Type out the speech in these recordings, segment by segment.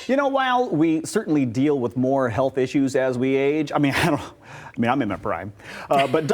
You know, while we certainly deal with more health issues as we age, I'm in my prime, but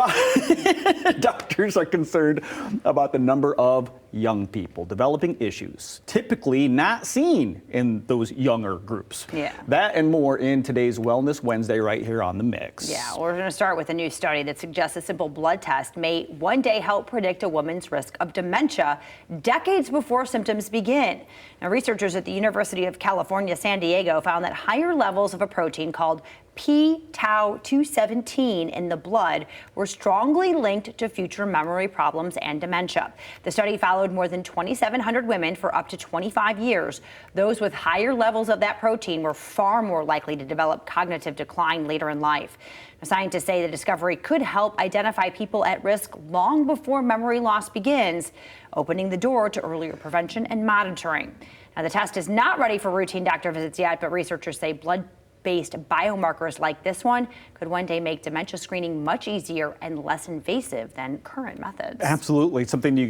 doctors are concerned about the number of young people developing issues, typically not seen in those younger groups. Yeah. That and more in today's Wellness Wednesday right here on The Mix. Yeah, we're going to start with a new study that suggests a simple blood test may one day help predict a woman's risk of dementia decades before symptoms begin. Now, researchers at the University of California, San Diego found that higher levels of a protein called p-tau217 in the blood were strongly linked to future memory problems and dementia. The study followed more than 2,700 women for up to 25 years. Those with higher levels of that protein were far more likely to develop cognitive decline later in life. Scientists say the discovery could help identify people at risk long before memory loss begins, opening the door to earlier prevention and monitoring. Now, the test is not ready for routine doctor visits yet, but researchers say blood-based biomarkers like this one could one day make dementia screening much easier and less invasive than current methods. Absolutely, something you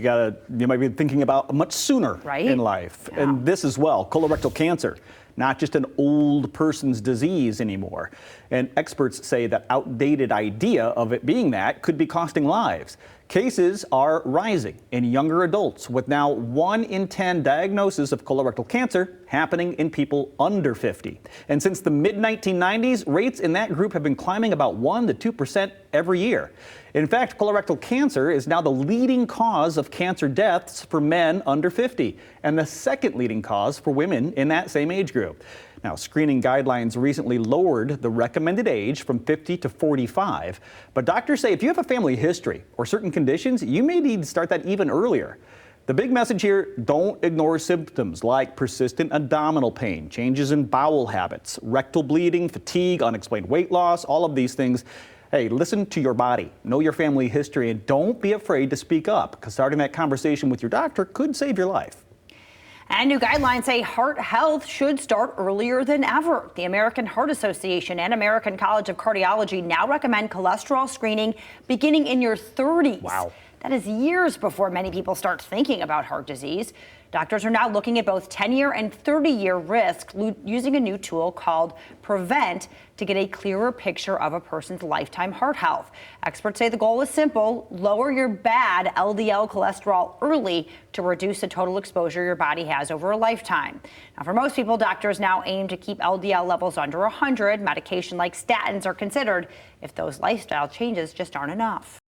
might be thinking about much sooner in life. Yeah. And this as well, colorectal cancer, not just an old person's disease anymore. And experts say that outdated idea of it being that could be costing lives. Cases are rising in younger adults, with now 1 in 10 diagnoses of colorectal cancer happening in people under 50. And since the mid-1990s, rates in that group have been climbing about 1 to 2% every year. In fact, colorectal cancer is now the leading cause of cancer deaths for men under 50, and the second leading cause for women in that same age group. Now, screening guidelines recently lowered the recommended age from 50 to 45, but doctors say if you have a family history or certain conditions, you may need to start that even earlier. The big message here, don't ignore symptoms like persistent abdominal pain, changes in bowel habits, rectal bleeding, fatigue, unexplained weight loss, all of these things. Hey, listen to your body, know your family history, and don't be afraid to speak up, because starting that conversation with your doctor could save your life. And new guidelines say heart health should start earlier than ever. The American Heart Association and American College of Cardiology now recommend cholesterol screening beginning in your 30s. Wow. That is years before many people start thinking about heart disease. Doctors are now looking at both 10-year and 30-year risk using a new tool called Prevent to get a clearer picture of a person's lifetime heart health. Experts say the goal is simple: lower your bad LDL cholesterol early to reduce the total exposure your body has over a lifetime. Now, for most people, doctors now aim to keep LDL levels under 100. Medication like statins are considered if those lifestyle changes just aren't enough.